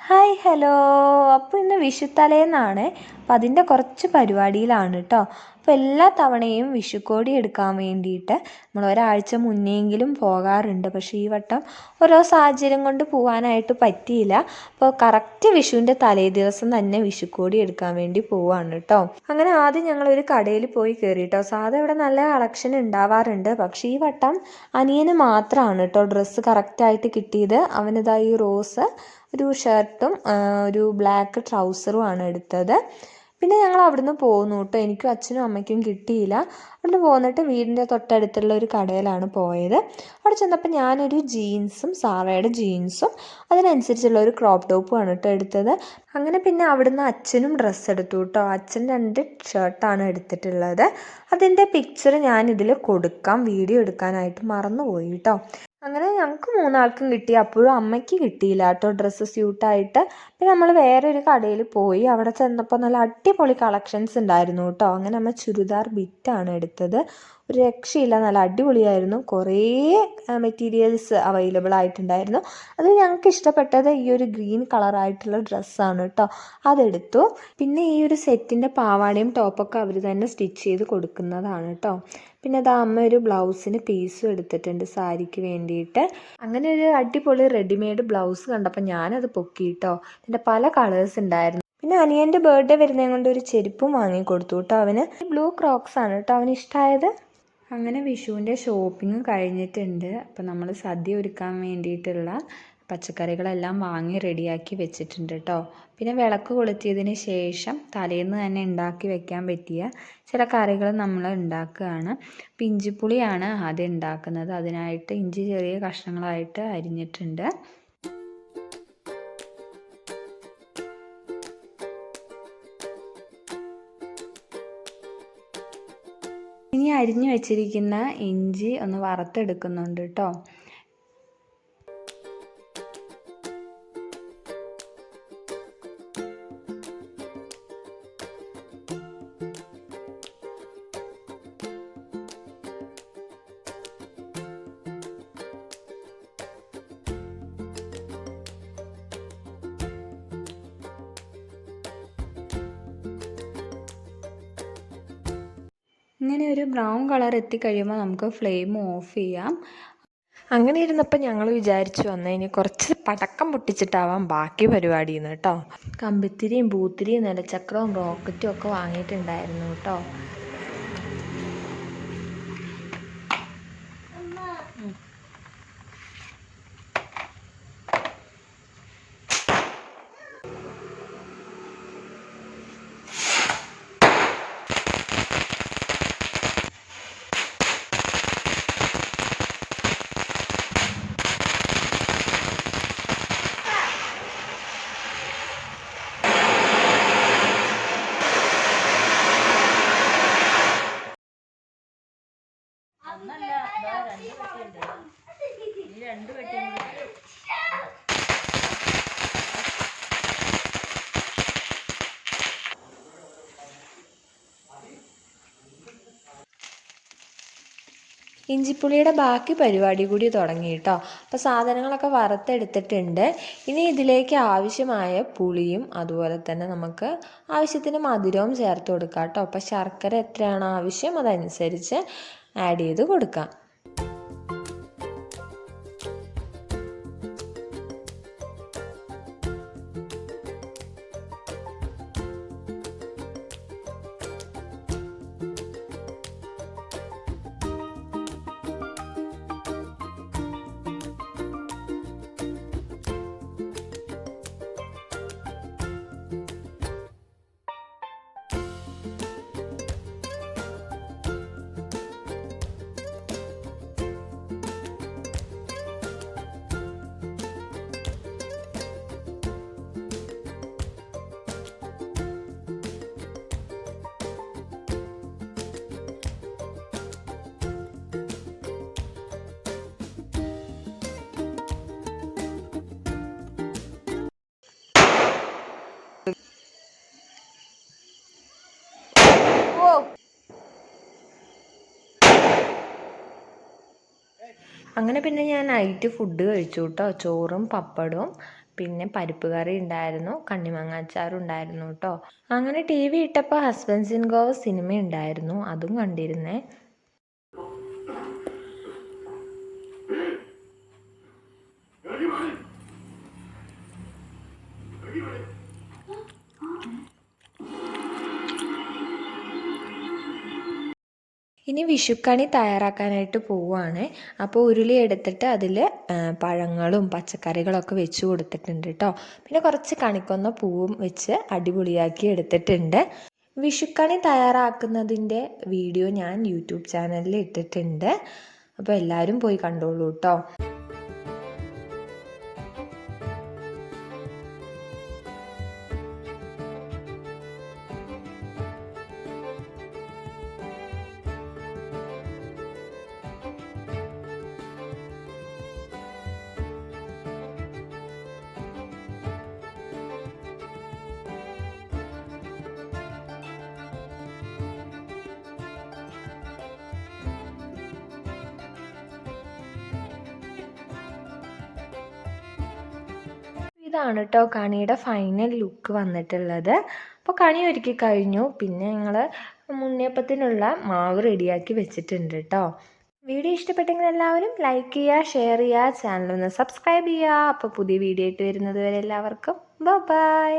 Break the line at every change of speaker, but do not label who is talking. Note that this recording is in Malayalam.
Hi hello. അപ്പോൾ ഇന്ന് വിഷുത്തലേന്നാണ്. അപ്പോൾ അതിൻ്റെ കുറച്ച് പരിപാടിയിലാണ് കേട്ടോ. അപ്പോൾ എല്ലാ തവണയും വിഷുക്കോടി എടുക്കാൻ വേണ്ടിയിട്ട് നമ്മൾ ഒരാഴ്ച മുന്നെയെങ്കിലും പോകാറുണ്ട്. പക്ഷേ ഈ വട്ടം ഓരോ സാഹചര്യം കൊണ്ട് പോകാനായിട്ട് പറ്റിയില്ല. അപ്പോൾ കറക്റ്റ് വിഷുവിൻ്റെ തലേ ദിവസം തന്നെ വിഷുക്കോടി എടുക്കാൻ വേണ്ടി പോവാണ് കേട്ടോ. അങ്ങനെ ആദ്യം ഞങ്ങളൊരു കടയിൽ പോയി കയറി കേട്ടോ. സാധാരണ ഇവിടെ നല്ല കളക്ഷൻ ഉണ്ടാവാറുണ്ട്. പക്ഷേ ഈ വട്ടം അനിയന് മാത്രമാണ് കേട്ടോ ഡ്രസ്സ് കറക്റ്റായിട്ട് കിട്ടിയത്. അവനിതായി റോസ് ഒരു ഷർട്ടും ഒരു ബ്ലാക്ക് ട്രൗസറുമാണ് എടുത്തത്. പിന്നെ ഞങ്ങൾ അവിടുന്ന് പോന്നു കേട്ടോ. എനിക്കും അച്ഛനും അമ്മയ്ക്കും കിട്ടിയില്ല. അവിടുന്ന് പോന്നിട്ട് വീടിൻ്റെ തൊട്ടടുത്തുള്ള ഒരു കടയിലാണ് പോയത്. അവിടെ ചെന്നപ്പോൾ ഞാനൊരു ജീൻസും സാറയുടെ ജീൻസും അതിനനുസരിച്ചുള്ള ഒരു ക്രോപ്പ് ടോപ്പുമാണ് കേട്ടോ എടുത്തത്. അങ്ങനെ പിന്നെ അവിടുന്ന് അച്ഛനും ഡ്രസ്സ് എടുത്തു കേട്ടോ. അച്ഛൻ 2 ഷർട്ടാണ് എടുത്തിട്ടുള്ളത്. അതിൻ്റെ പിക്ചർ ഞാനിതിൽ കൊടുക്കാം. വീഡിയോ എടുക്കാനായിട്ട് മറന്നുപോയി കേട്ടോ. അങ്ങനെ ഞങ്ങൾക്ക് 3 ആൾക്കും കിട്ടി. അപ്പോഴും അമ്മയ്ക്ക് കിട്ടിയില്ല കേട്ടോ ഡ്രസ്സ് സ്യൂട്ടായിട്ട്. പിന്നെ നമ്മൾ വേറൊരു കടയിൽ പോയി. അവിടെ ചെന്നപ്പോൾ നല്ല അടിപൊളി കളക്ഷൻസ് ഉണ്ടായിരുന്നു കേട്ടോ. അങ്ങനെ അമ്മ ചുരിദാർ ബിറ്റാണ് എടുത്തത്. ഒരു രക്ഷയില്ല, നല്ല അടിപൊളിയായിരുന്നു. കുറേ മെറ്റീരിയൽസ് അവൈലബിൾ ആയിട്ടുണ്ടായിരുന്നു. അതിൽ ഞങ്ങൾക്ക് ഇഷ്ടപ്പെട്ടത് ഈ ഒരു ഗ്രീൻ കളറായിട്ടുള്ള ഡ്രസ്സാണ് കേട്ടോ. അതെടുത്തു. പിന്നെ ഈ ഒരു സെറ്റിൻ്റെ പാവാടയും ടോപ്പൊക്കെ അവർ തന്നെ സ്റ്റിച്ച് ചെയ്ത് കൊടുക്കുന്നതാണ് കേട്ടോ. പിന്നെ അത് അമ്മ ഒരു ബ്ലൗസിന് പീസും എടുത്തിട്ടുണ്ട് സാരിക്ക് വേണ്ടിയിട്ട്. അങ്ങനെ ഒരു അടിപൊളി റെഡിമെയ്ഡ് ബ്ലൗസ് കണ്ടപ്പോൾ ഞാനത് പൊക്കി കേട്ടോ. ഇതിൻ്റെ പല കളേഴ്സ് ഉണ്ടായിരുന്നു. പിന്നെ അനിയൻ്റെ ബർത്ത്ഡേ വരുന്നതും കൊണ്ട് ഒരു ചെരുപ്പും വാങ്ങി കൊടുത്തു കേട്ടോ. അവന് ബ്ലൂ ക്രോക്സ് ആണ് കേട്ടോ അവന് ഇഷ്ടമായത്. അങ്ങനെ വിഷുവിൻ്റെ ഷോപ്പിംഗ് കഴിഞ്ഞിട്ടുണ്ട്. അപ്പോൾ നമ്മൾ സദ്യ ഒരുക്കാൻ വേണ്ടിയിട്ടുള്ള പച്ചക്കറികളെല്ലാം വാങ്ങി റെഡിയാക്കി വെച്ചിട്ടുണ്ട് കേട്ടോ. പിന്നെ വിളക്ക് കൊളുത്തിയതിന് ശേഷം തലേന്ന് തന്നെ ഉണ്ടാക്കി വെക്കാൻ പറ്റിയ ചില കറികൾ നമ്മൾ ഉണ്ടാക്കുകയാണ്. അപ്പോൾ ഇഞ്ചിപ്പുളിയാണ് ആദ്യം ഉണ്ടാക്കുന്നത്. അതിനായിട്ട് ഇഞ്ചി ചെറിയ കഷ്ണങ്ങളായിട്ട് അരിഞ്ഞിട്ടുണ്ട്. ഇനി അരിഞ്ഞു വെച്ചിരിക്കുന്ന ഇഞ്ചി ഒന്ന് വറുത്തെടുക്കുന്നുണ്ട് കേട്ടോ. ഇങ്ങനെ ഒരു ബ്രൗൺ കളർ എത്തിക്കഴിയുമ്പോൾ നമുക്ക് ഫ്ലെയിം ഓഫ് ചെയ്യാം. അങ്ങനെ ഇരുന്നപ്പോൾ ഞങ്ങൾ വിചാരിച്ചു വന്നാൽ ഇനി കുറച്ച് പടക്കം പൊട്ടിച്ചിട്ടാവാം ബാക്കി പരിപാടിയെന്ന് കേട്ടോ. കമ്പിത്തിരിയും പൂത്തിരിയും നിലച്ചക്രവും റോക്കറ്റും ഒക്കെ വാങ്ങിയിട്ടുണ്ടായിരുന്നു കേട്ടോ. ഇഞ്ചിപ്പുളിയുടെ ബാക്കി പരിപാടി കൂടി തുടങ്ങി കേട്ടോ. അപ്പോൾ സാധനങ്ങളൊക്കെ വറുത്തെടുത്തിട്ടുണ്ട്. ഇനി ഇതിലേക്ക് ആവശ്യമായ പുളിയും അതുപോലെ തന്നെ നമുക്ക് ആവശ്യത്തിന് മധുരവും ചേർത്ത് കൊടുക്കാം കേട്ടോ. അപ്പോൾ ശർക്കര എത്രയാണ് ആവശ്യം അതനുസരിച്ച് ആഡ് ചെയ്ത് കൊടുക്കാം. അങ്ങനെ പിന്നെ ഞാൻ നൈറ്റ് ഫുഡ് കഴിച്ചു കേട്ടോ. ചോറും പപ്പടവും പിന്നെ പരിപ്പ് കറി ഉണ്ടായിരുന്നു, കണ്ണിമാങ്ങ അച്ചാറും ഉണ്ടായിരുന്നു കേട്ടോ. അങ്ങനെ ടി വി ഇട്ടപ്പോൾ ഹസ്ബൻഡ്സ് ഇൻ ഗോവ സിനിമ ഉണ്ടായിരുന്നു, അതും കണ്ടിരുന്നേ. ഇനി വിഷുക്കണി തയ്യാറാക്കാനായിട്ട് പോവുകയാണ്. അപ്പോൾ ഉരുളി എടുത്തിട്ട് അതിൽ പഴങ്ങളും പച്ചക്കറികളൊക്കെ വെച്ച് കൊടുത്തിട്ടുണ്ട് കേട്ടോ. പിന്നെ കുറച്ച് കണിക്കൊന്ന പൂവും വെച്ച് അടിപൊളിയാക്കി എടുത്തിട്ടുണ്ട്. വിഷുക്കണി തയ്യാറാക്കുന്നതിൻ്റെ വീഡിയോ ഞാൻ യൂട്യൂബ് ചാനലിൽ ഇട്ടിട്ടുണ്ട്. അപ്പോൾ എല്ലാവരും പോയി കണ്ടോളൂ കേട്ടോ. ഇതാണ് കേട്ടോ കണിയുടെ ഫൈനൽ ലുക്ക് വന്നിട്ടുള്ളത്. അപ്പോൾ കണി ഒരുക്കി കഴിഞ്ഞു. പിന്നെ ഞങ്ങൾ ഉണ്ണിയപ്പത്തിനുള്ള മാവ് റെഡിയാക്കി വെച്ചിട്ടുണ്ട് കേട്ടോ. വീഡിയോ ഇഷ്ടപ്പെട്ടെങ്കിൽ എല്ലാവരും ലൈക്ക് ചെയ്യുക, ഷെയർ ചെയ്യുക, ചാനലൊന്ന് സബ്സ്ക്രൈബ് ചെയ്യുക. അപ്പോൾ പുതിയ വീഡിയോ ആയിട്ട് വരുന്നത് വരെ എല്ലാവർക്കും ബൈ.